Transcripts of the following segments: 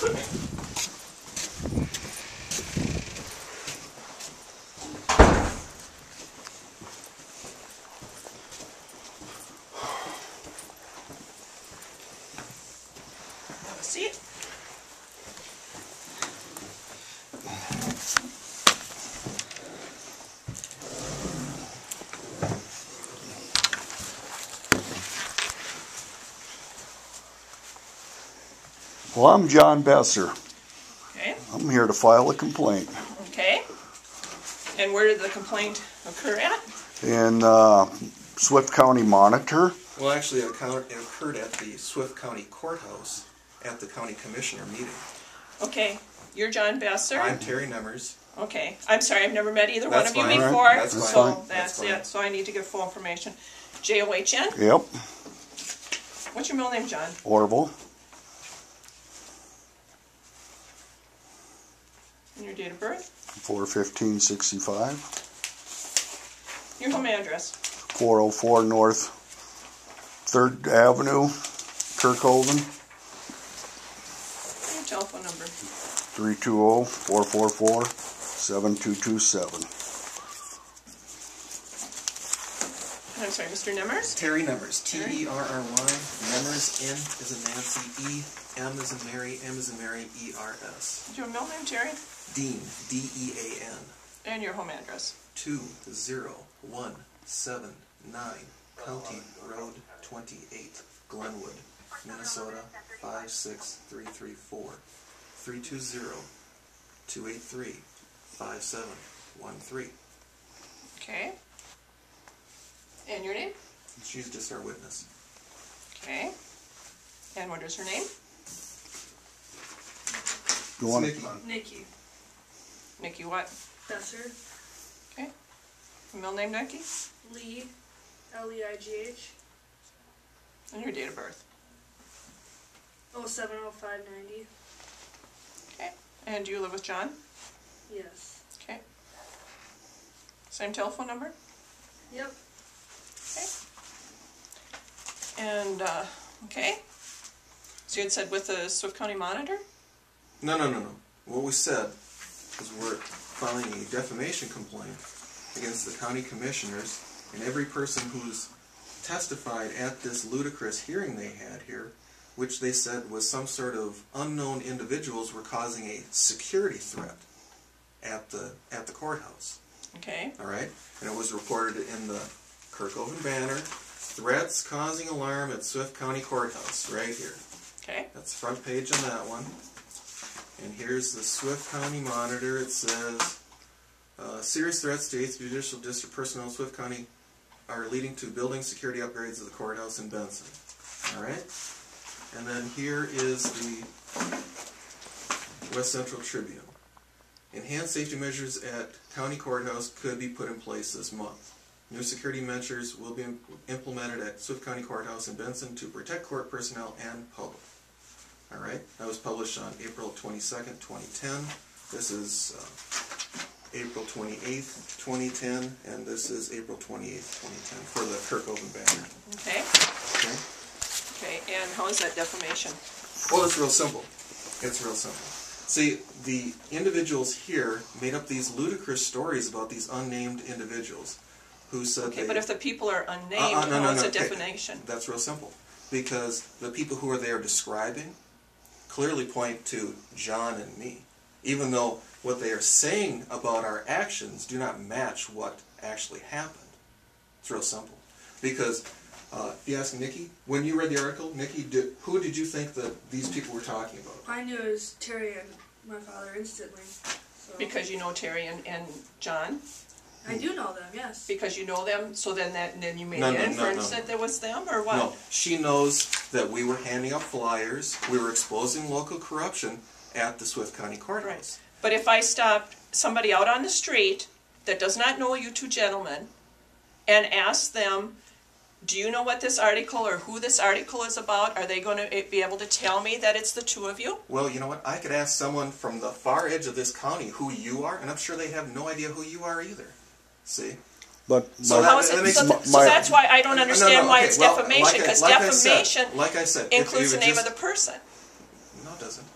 Have a seat. Well, I'm John Besser. Okay. I'm here to file a complaint. Okay. And where did the complaint occur at? In Swift County Monitor. Well, actually, it occurred at the Swift County Courthouse at the County Commissioner meeting. Okay. You're John Besser. I'm Terry Nemmers. Okay. I'm sorry, I've never met either That's one of you fine. before. That's fine. So That's that's fine. it. So I need to give full information. J-O-H-N? Yep. What's your middle name, John? Orville. And your date of birth? 4/15/65. Your home address? 404 North 3rd Avenue, Kirkhoven. Your telephone number? 320-444-7227. And I'm sorry, Mr. Nemmers? Terry Nemmers. T-E-R-R-Y. Nemmers. N is in Nancy. E. M is in Mary. M is in Mary. E-R-S. Is your middle name, Terry? Dean. D-E-A-N. And your home address? 20179 County Road 28, Glenwood, Minnesota 56334. 320-283-5713. Okay. And your name? She's just our witness. Okay. And what is her name? You want Nikki. Nikki. Nikki what? Besser. Okay. Middle name, Nikki? Lee. L-E-I-G-H. And your date of birth? 070590. Okay. And do you live with John? Yes. Okay. Same telephone number? Yep. Okay. And, okay. So you had said with the Swift County Monitor? No. What we said is we're filing a defamation complaint against the county commissioners and every person who's testified at this ludicrous hearing they had here, which they said was some sort of unknown individuals were causing a security threat at the courthouse. Okay. All right, and it was reported in the Kirkhoven Banner, threats causing alarm at Swift County Courthouse, right here. Okay. That's the front page on that one. And here's the Swift County Monitor. It says, serious threats to 8th Judicial District personnel in Swift County are leading to building security upgrades of the courthouse in Benson. All right? And then here is the West Central Tribune. Enhanced safety measures at County Courthouse could be put in place this month. New security measures will be implemented at Swift County Courthouse in Benson to protect court personnel and public. All right, that was published on April 22nd, 2010. This is April 28th, 2010, and this is April 28th, 2010 for the Kirkhoven Banner. Okay. Okay? Okay, and how is that defamation? Well, it's real simple. It's real simple. See, the individuals here made up these ludicrous stories about these unnamed individuals who said Okay, they... but if the people are unnamed, no, how is it okay. defamation? That's real simple. Because the people who are there describing clearly point to John and me, even though what they are saying about our actions do not match what actually happened. It's real simple. Because, if you ask Nikki, when you read the article, Nikki, who did you think that these people were talking about? I knew it was Terry and my father instantly. So. Because you know Terry and John? I do know them, yes. Because you know them, so then you made No, the no, inference no. that there was them, or what? No, she knows that we were handing out flyers, we were exposing local corruption at the Swift County Courthouse. Right. But if I stopped somebody out on the street that does not know you two gentlemen and ask them, do you know what this article or who this article is about, are they going to be able to tell me that it's the two of you? Well, you know what? I could ask someone from the far edge of this county who you are, and I'm sure they have no idea who you are either. See? But So how is it? So that's why I don't understand why it's defamation, because defamation like I said, includes the name of the person. No, it doesn't.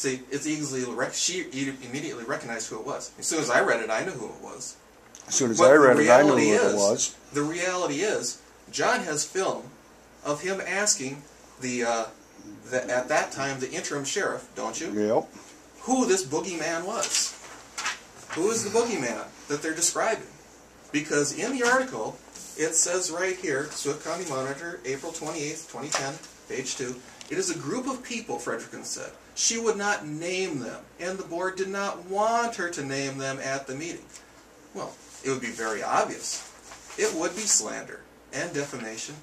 See, it's easily she immediately recognized who it was. As soon as I read it, I knew who it was. As soon as But I read it, I knew who reality it was. The reality is, John has film of him asking at that time the interim sheriff, don't you? Yep. Who this boogeyman was. Who is the boogeyman that they're describing? Because in the article, it says right here, Swift County Monitor, April 28th, 2010, page 2, it is a group of people, Frederickson said. She would not name them, and the board did not want her to name them at the meeting. Well, it would be very obvious. It would be slander and defamation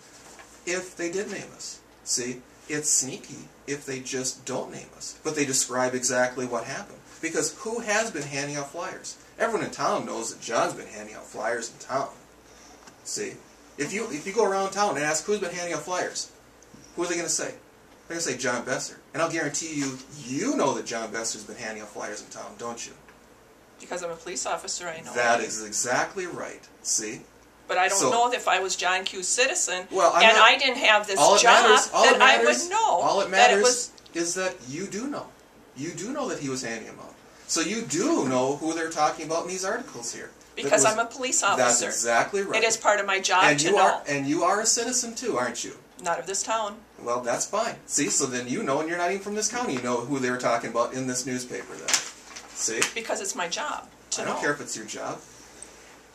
if they did name us. See, it's sneaky if they just don't name us, but they describe exactly what happened. Because who has been handing out flyers? Everyone in town knows that John's been handing out flyers in town. See, if you go around town and ask who's been handing out flyers, who are they going to say? They're going to say John Besser. And I'll guarantee you know that John Besser's been handing out flyers in town, don't you? Because I'm a police officer, I know. That is exactly right. See? But I don't know if I was John Q's citizen, well, I didn't have this job, that I would know. All it matters is that you do know. You do know that he was handing them out. So you do know who they're talking about in these articles here. Because I'm a police officer. That's exactly right. It is part of my job to know. And you are a citizen too, aren't you? Not of this town. Well, that's fine. See, so then you know, and you're not even from this county, you know who they were talking about in this newspaper then. See? Because it's my job to know. I don't care if it's your job.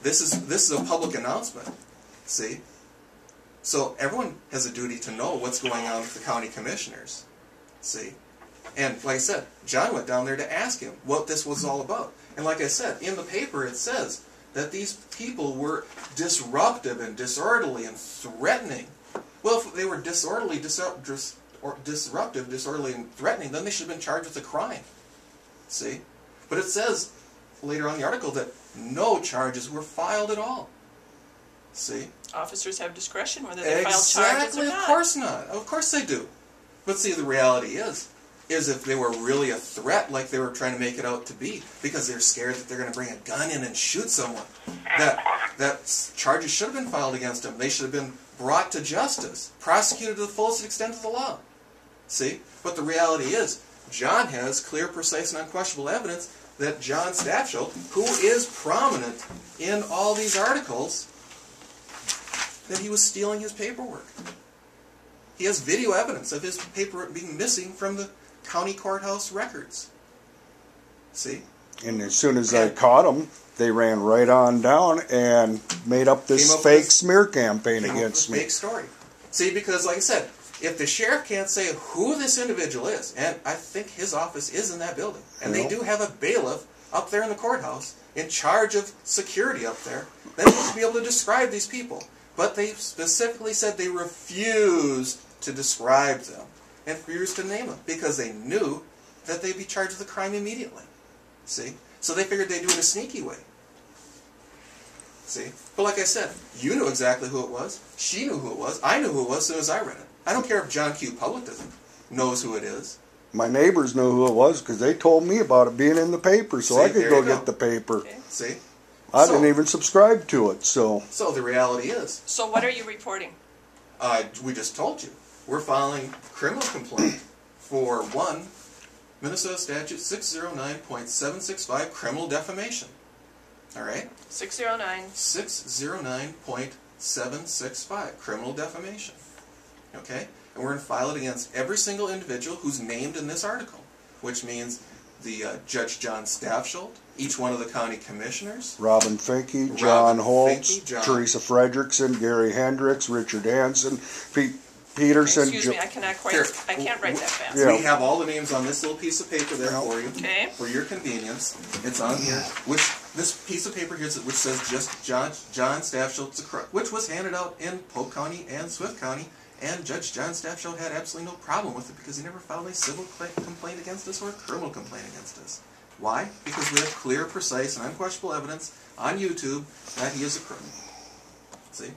This is a public announcement. See? So everyone has a duty to know what's going on with the county commissioners. See? And like I said, John went down there to ask him what this was all about. And like I said, in the paper it says that these people were disruptive and disorderly and threatening. Well, if they were disruptive, disorderly, and threatening, then they should have been charged with a crime. See? But it says later on in the article that no charges were filed at all. See? Officers have discretion whether they file charges or not. Of course not. Of course they do. But see, the reality is if they were really a threat like they were trying to make it out to be, because they're scared that they're going to bring a gun in and shoot someone, that charges should have been filed against them. They should have been brought to justice, prosecuted to the fullest extent of the law. See? But the reality is, John has clear, precise, and unquestionable evidence that John Stafsholt, who is prominent in all these articles, that he was stealing his paperwork. He has video evidence of his paperwork being missing from the county courthouse records. See? And as soon as I caught them, they ran right on down and made up this fake smear campaign against me. Fake story. See, because like I said, if the sheriff can't say who this individual is, and I think his office is in that building, and they do have a bailiff up there in the courthouse in charge of security up there, then he should be able to describe these people. But they specifically said they refused to describe them and refused to name them because they knew that they'd be charged with a crime immediately. See? So they figured they'd do it a sneaky way. See? But like I said, you knew exactly who it was. She knew who it was. I knew who it was as soon as I read it. I don't care if John Q. Public knows who it is. My neighbors knew who it was because they told me about it being in the paper, so I could go get the paper. Okay. See? I didn't even subscribe to it, so... So the reality is... So what are you reporting? We just told you. We're filing criminal complaint for 1 Minnesota Statute 609.765 criminal defamation. Alright? 609. 609.765 criminal defamation. Okay? And we're going to file it against every single individual who's named in this article, which means the Judge John Stafsholt, each one of the county commissioners, Robin Finke, John Holtz, Teresa Frederickson, Gary Hendricks, Richard Hansen, Pete Peterson. Excuse me, I cannot quite. I can't write that fast. We have all the names on this little piece of paper there for you. Okay. For your convenience, it's on here. This piece of paper here, which says just John Stafsholt's a crook, which was handed out in Polk County and Swift County. And Judge John Stafsholt had absolutely no problem with it because he never filed a civil complaint against us or a criminal complaint against us. Why? Because we have clear, precise, and unquestionable evidence on YouTube that he is a criminal. See?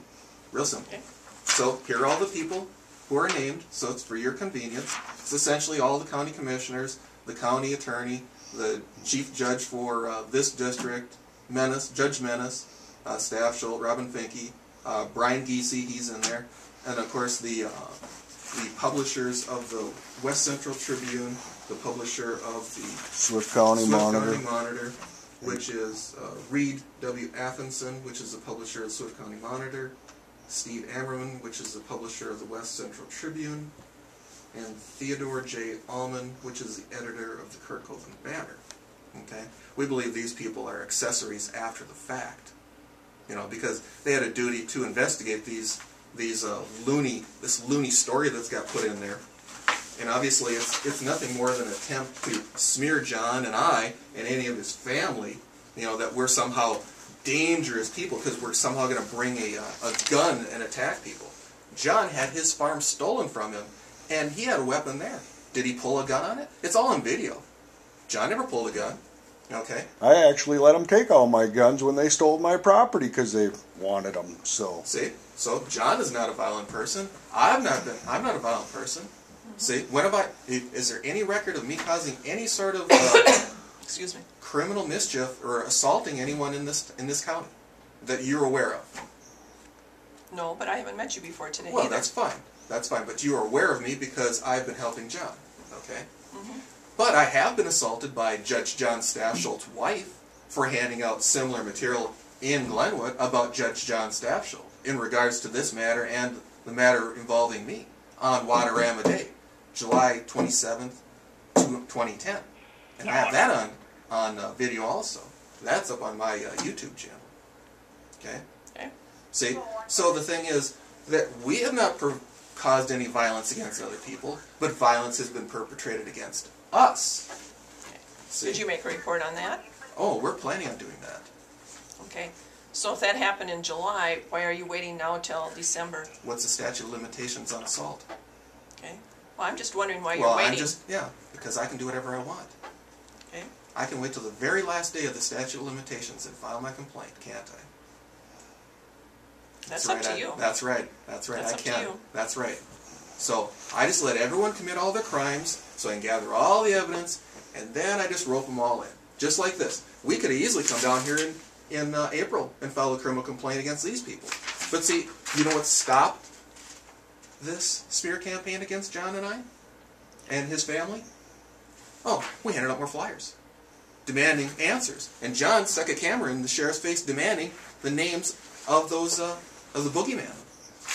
Real simple. Okay. So here are all the people who are named, so it's for your convenience. It's essentially all the county commissioners, the county attorney, the chief judge for this district, Judge Menace, Stafsholt, Robin Finke, Brian Giese, he's in there. And of course the the publishers of the West Central Tribune, the publisher of the Swift County Monitor, which is Reed W. Athenson, which is the publisher of the Swift County Monitor, Steve Ammerman, which is the publisher of the West Central Tribune, and Theodore J. Allman, which is the editor of the Kirkhoven Banner. Okay, we believe these people are accessories after the fact, you know, because they had a duty to investigate this loony story that's got put in there, and obviously it's nothing more than an attempt to smear John and I and any of his family, you know, that we're somehow dangerous people because we're somehow going to bring a gun and attack people. John had his farm stolen from him, and he had a weapon there. Did he pull a gun on it? It's all on video. John never pulled a gun. Okay. I actually let them take all my guns when they stole my property because they wanted them. So see, so John is not a violent person. I'm not a violent person. See, when have I? Is there any record of me causing any sort of excuse me, criminal mischief or assaulting anyone in this county that you're aware of? No, but I haven't met you before today. Well, either. that's fine. That's fine. But you are aware of me because I've been helping John. Okay. But I have been assaulted by Judge John Stafsholt's wife for handing out similar material in Glenwood about Judge John Stafsholt in regards to this matter and the matter involving me on Waterama Day, July 27th, 2010. And I have that on video also. That's up on my YouTube channel. Okay? Okay. See? So the thing is that we have not caused any violence against other people, but violence has been perpetrated against us. Okay. Did you make a report on that? Oh, we're planning on doing that. Okay. So if that happened in July, why are you waiting now till December? What's the statute of limitations on assault? Okay. Well, I'm just wondering why you're waiting. Because I can do whatever I want. Okay. I can wait till the very last day of the statute of limitations and file my complaint, can't I? That's up to you. That's right. That's right. That's I up to can. you. That's right. So I just let everyone commit all their crimes so I can gather all the evidence, and then I just rope them all in. Just like this. We could have easily come down here in April and file a criminal complaint against these people. But see, you know what stopped this smear campaign against John and I and his family? Oh, we handed out more flyers demanding answers. And John stuck a camera in the sheriff's face demanding the names of those of the boogeyman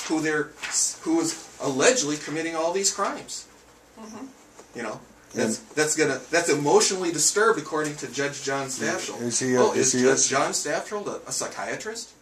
who was allegedly committing all these crimes. You know, that's emotionally disturbed according to Judge John Stafsholt. Is he Judge John Stafsholt a psychiatrist?